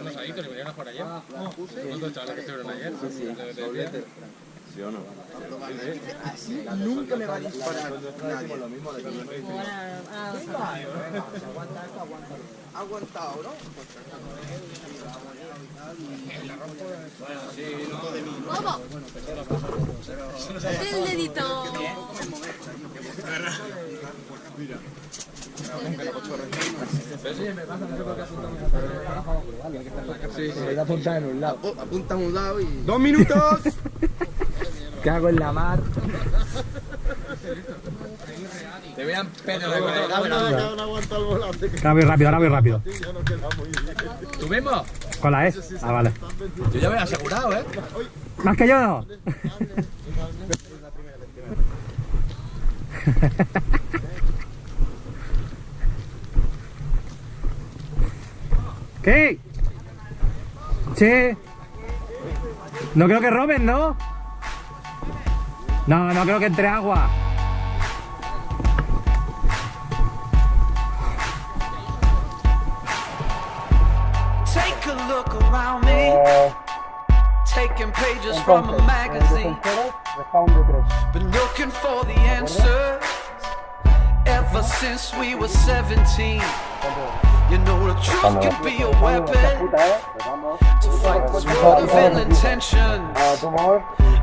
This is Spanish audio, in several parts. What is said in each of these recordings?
Unos ahí, que vinieron por ayer. ¿Cuántos chavales que estuvieron ayer? ¿Sí o no? Nunca me va a disparar. Lo mismo de Ha aguantado, ¿no? ¡Bobo! El dedito. Sí, se apunta en un lado. Apunta a un lado y... ¡2 minutos! Cago en la mar. Te vean pedo de colega. Ahora voy rápido, ahora voy rápido. ¿Tú mismo? ¿Con la E? Ah, vale. Yo ya me he asegurado, ¿eh? ¿Más que yo no? ¿Qué? Sí. No creo que roben, ¿no? No, no creo que entre agua. Take a look around me, taking pages from a magazine. Been looking for the answers ever since we were 17. You know the truth can be a weapon to fight this world of ill intentions.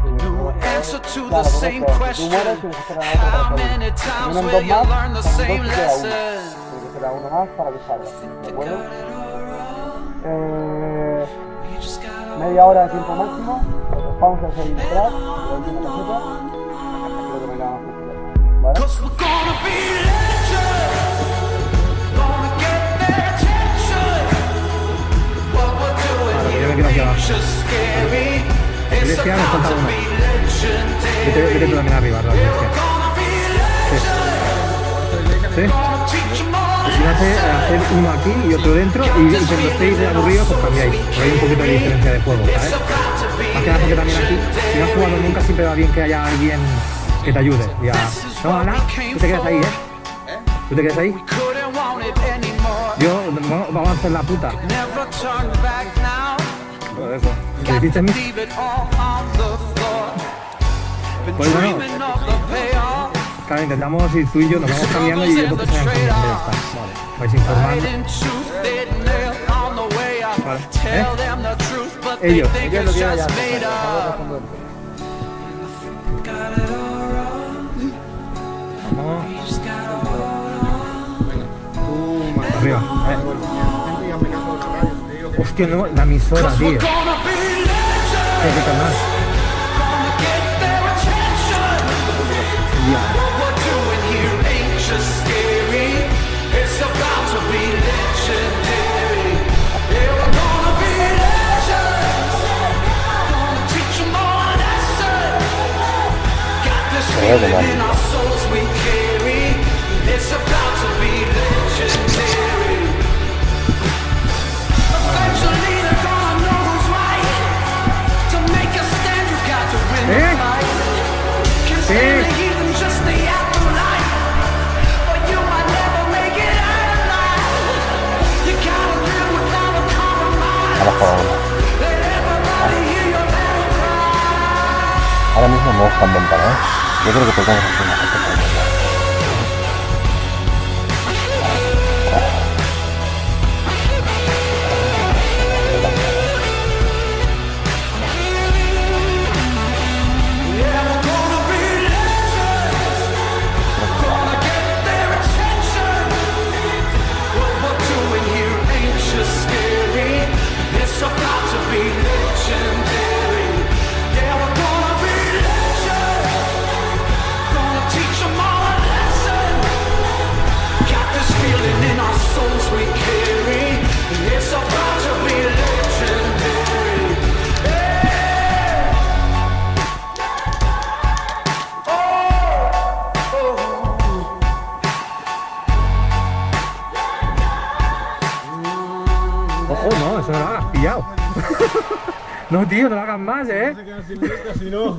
A new answer to the same question. How many times will you learn the same lesson? Media hora de tiempo máximo, los vamos a hacer detrás, la última caseta, creo que me la vamos a hacer, ¿vale? Yo me quedo aquí abajo. Iglesia me falta uno. Vete tú también arriba, la iglesia. ¿Sí? Y hacer uno aquí y otro dentro y cuando estéis aburridos pues cambiáis. Pero hay un poquito de diferencia de juego, ¿sabes? Más que nada porque también aquí, si no has jugado nunca, siempre va bien que haya alguien que te ayude. Ya. No, Ana, tú te quedas ahí, ¿eh? ¿Tú te quedas ahí? Yo, vamos a hacer la puta. Por eso. ¿Qué hiciste a mí? Pues bueno. Claro, intentamos ir tú y yo, nos vamos cambiando y ellos se vayan cambiando, ya está. Vale, vais informando. Vale. Ellos lo quieren ya. Vamos. Arriba. Hostia, no, la emisora, tío. Qué canal. Ahora mismo no están ventanas. Yo creo que podemos hacer una cosa con ella. Ojo, no, eso no lo hagas, pillado. No, tío, no lo hagas más, ¿eh? Se quedan sin letra, si no.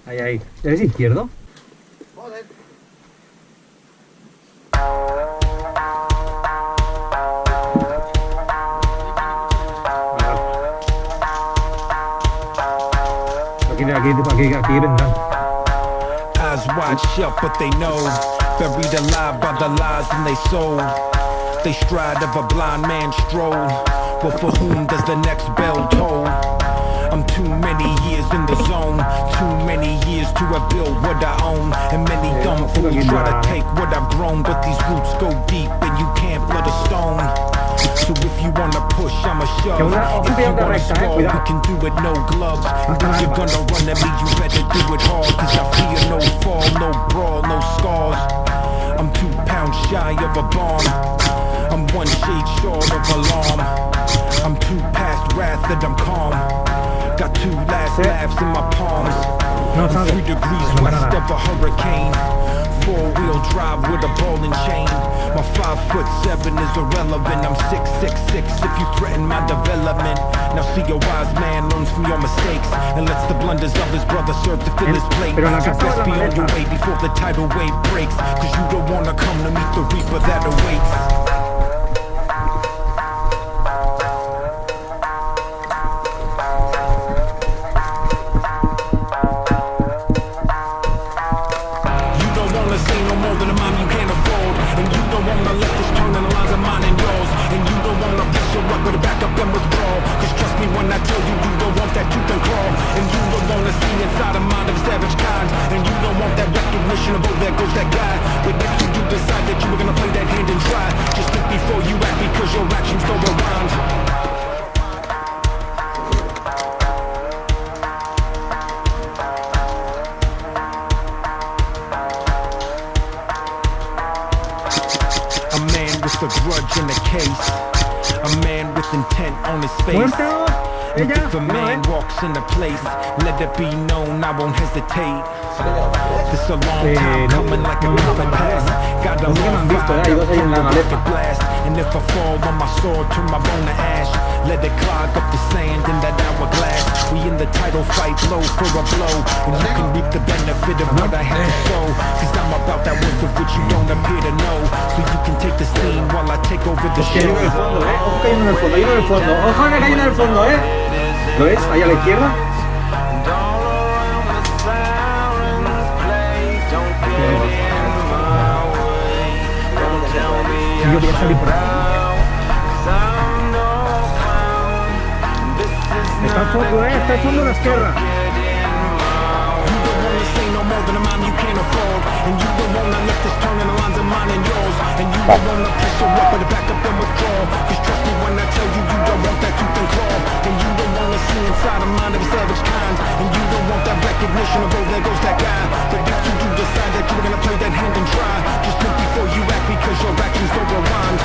Ahí, ahí. ¿Eres izquierdo? Joder. aquí vendrán. Eyes wide shut, but they know. Buried alive by the lies in they soul. They stride of a blind man's stroll. But for whom does the next bell toll? I'm too many years in the zone. Too many years to have built what I own. And many dumb fools try to take what I've grown. But these roots go deep and you can't blood a stone. So if you wanna push, I'ma shove. If you wanna sprawl, we can do it no gloves. And if you're gonna run at me, you better do it hard. Cause I fear no fall, no brawl, no scars. I'm 2 pounds shy of a bomb. I'm 1 shade short of alarm. I'm too past wrath that I'm calm. Got 2 last laughs in my palms. I'm 3 degrees west of a hurricane. 4-wheel drive with a ball and chain. My 5'7" is irrelevant. I'm 6'6" if you threaten my development. Now see, a wise man learns from your mistakes and lets the blunders of his brother serve to fill his plate. So best be on your way before the tidal wave breaks. Cause you don't wanna come to meet the reaper that awaits. A grudge in the case, a man with intent on his face. And if a man walks in a place, let it be known I won't hesitate. This a long time coming like a comet pass. Got a long fire from the rocket blast. And if I fall on my sword, turn my bone to ash. Let it clog up the sand in that hourglass. We in the title fight, blow for a blow. And you can reap the benefit of what I had to sow. Cause I'm about that worth of which you don't appear to know. So you can take the scene while I take over the show. Hay uno en el fondo, Ojo que hay uno en el fondo, hay uno en el fondo. Ojo que hay uno en el fondo, ¿Lo ves? Ahí a la izquierda. Y yo voy a salir por aquí. Está al fondo, está al fondo a la izquierda. Inside a mind of a savage kind, and you don't want that recognition of, oh, there goes that guy. But if you do decide that you're gonna play that hand and try, just think before you act, because your actions don't rewind.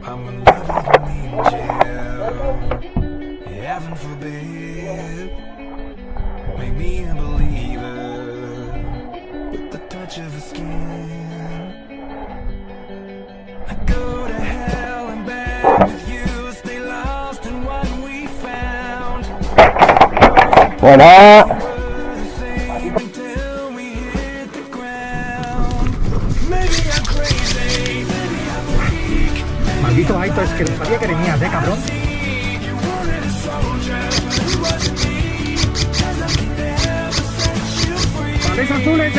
I'm in love with an angel. Heaven forbid, make me a believer with the touch of her skin. I go to hell and back with you, stay lost in what we found. Bueno. Maldito Aito, es que no sabía que venías, cabrón. ¡Vales azules,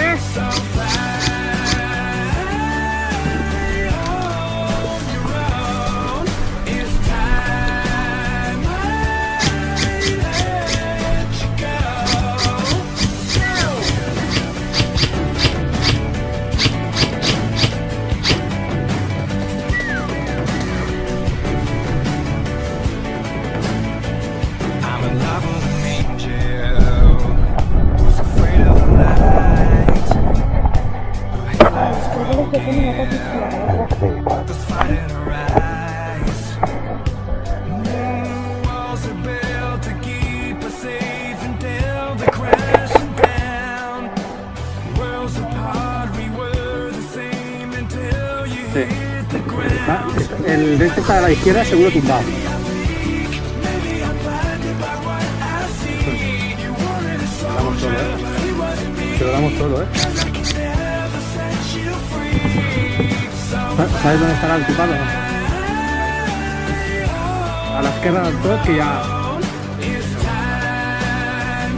El de este está a la izquierda, seguro tumbado. solo, Te lo damos todo, ¿Sabes dónde estará el tipado, no? A la izquierda del tot, que ya...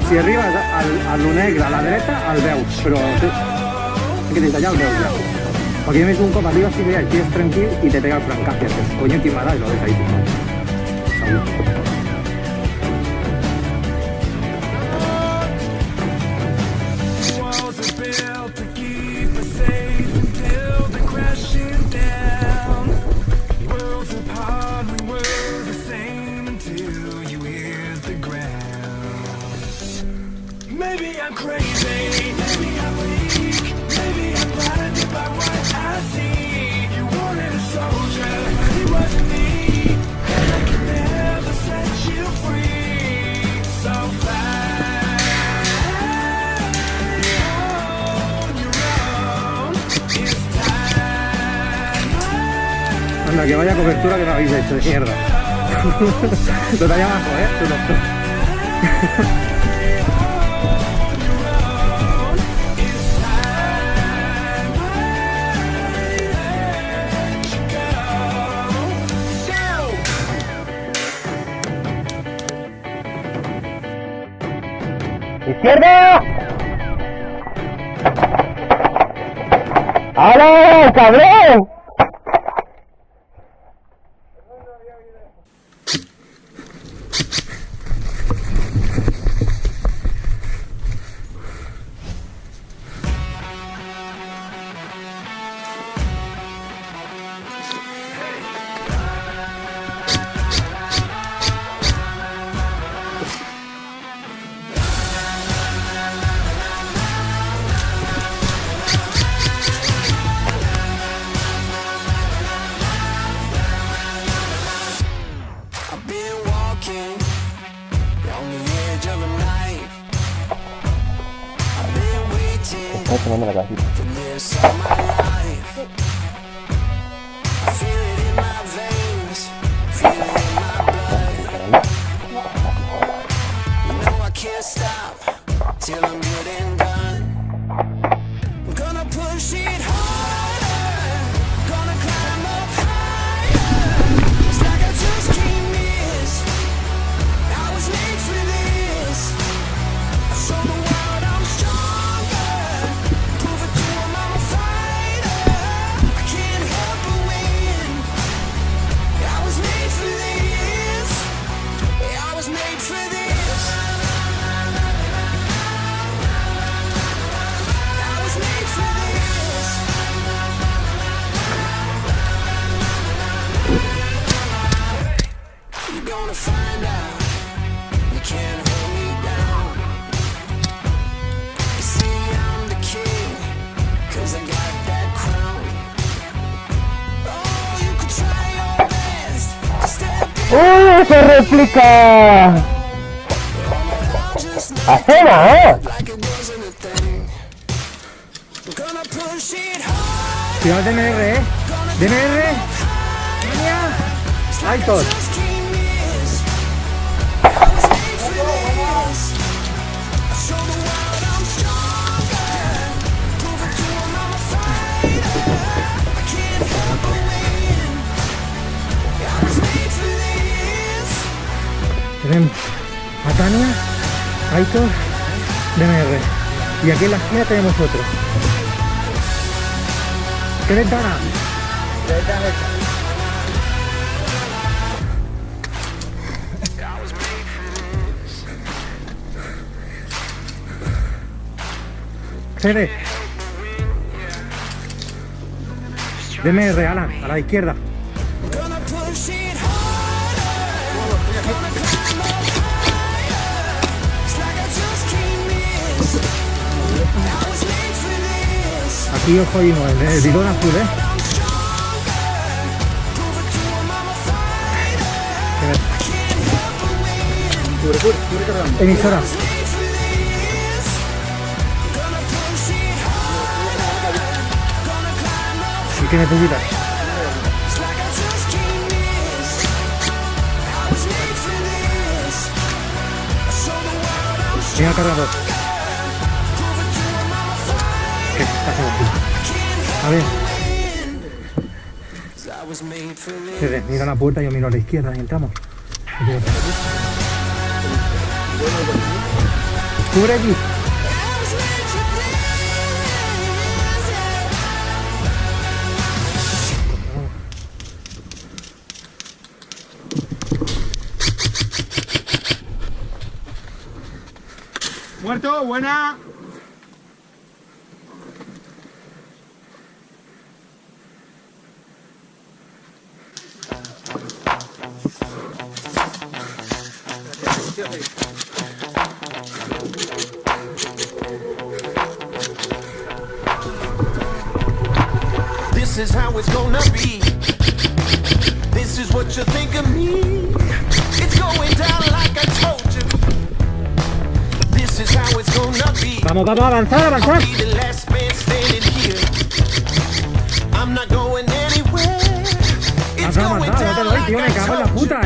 Si arribes al lo negre, a la dreta, el veus, però que des d'allà el veus ja. Perquè jo més d'un cop arribes i et quedes tranquil i te pega el francazo, dices, coño, ¿quién me ha dado? Y lo ves ahí, segur. Maybe I'm crazy, maybe I'm weak, maybe I'm blinded by what I see. You wanted a soldier, but it wasn't me, and I can never set you free. So fly on your own, it's time. Anda, que vaya cobertura que me habéis hecho de mierda. Lo de allá abajo, tu doctor. ¡Izquierda! ¡Ahora, cabrón! Estás tomando la casita. ¡Oh, se réplica! ¡Ajena, Cuidado de DMR, DMR. Aitor. Tenemos a Tania, Aitor, DMR. Y aquí en la esquina tenemos otro. ¿Qué ventana? Fede. DMR, Alan, a la izquierda. Aquí os jodimos, el bidón azul, Emisora. ¿Y qué necesitas? Venga, cargador. Que está como aquí. A ver. Cede, mira la puerta, yo miro a la izquierda y entramos. Cubre aquí. Muerto, buena. This is how it's gonna be. This is what you think of me. It's going down like I told you. This is how it's gonna be. Vamos, vamos, avanzar, avanzar. I'll be the last man standing here. I'm not going anywhere. It's Avanzar, going avanzar, no te down doy, like tío, me I cago en la told you. puta,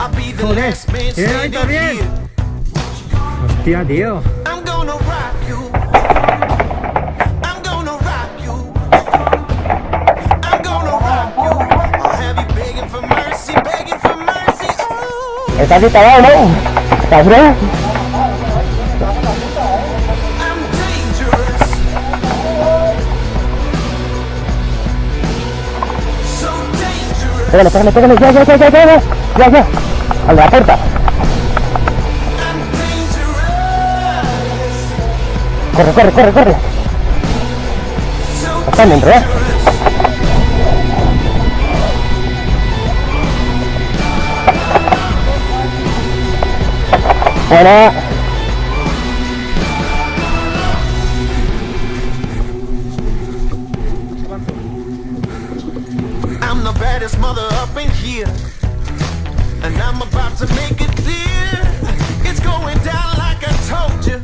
I'll be the Joder, last man ¿tiene ahí standing también? here. Hostia, tío. I'm gonna rock you. I'm gonna rock you. I'm gonna rock you. I'll have you begging for mercy, begging for mercy. Oh, ¿Estás disparado, no? ¿Cabrón? I'm dangerous. So dangerous. Pégale, pégale, pégale, ya. Al de la puerta. I'm dangerous. Corre. So Están dentro, ¿eh? Buena. I'm the baddest mother up in here, and I'm about to make it clear. It's going down like I told you.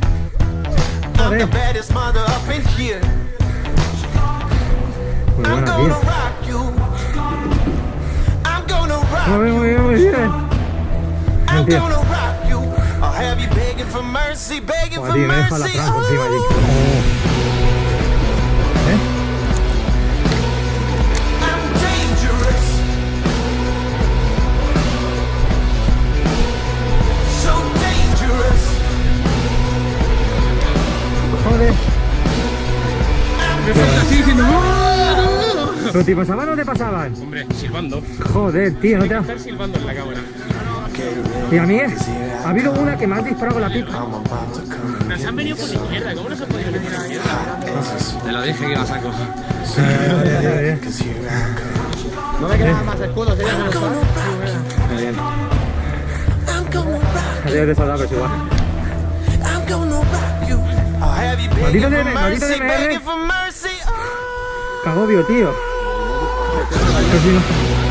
I'm the baddest mother up in here. Muy I'm buena, gonna tío. rock you. I'm gonna rock Muy you. bien, muy bien. I'm Tío. gonna rock you. I'll have you begging for mercy, begging Joder, for tío, me deja la mercy. franco encima allí. Oh, ¿Eh? I'm dangerous. So dangerous. Joder. Me falta así diciendo ¡no! ¿Pero te pasaban o no te pasaban? Hombre, silbando. Joder, tío, no te ha... Estar silbando en la cámara. Y a mí ha habido una que me ha disparado con la pipa. Nos han venido por izquierda. ¿Cómo nos han podido venir a la izquierda? Te lo dije que iba a saco. No me quedan más escudos, ellos no lo saben. Muy bien. I'm gonna rock. Adiós de soldado, pero igual. I'm gonna rock you. I'll have you Maldito begging for maldito mercy, DMR. begging for mercy. Oh. Cagobio, tío. Pero si no...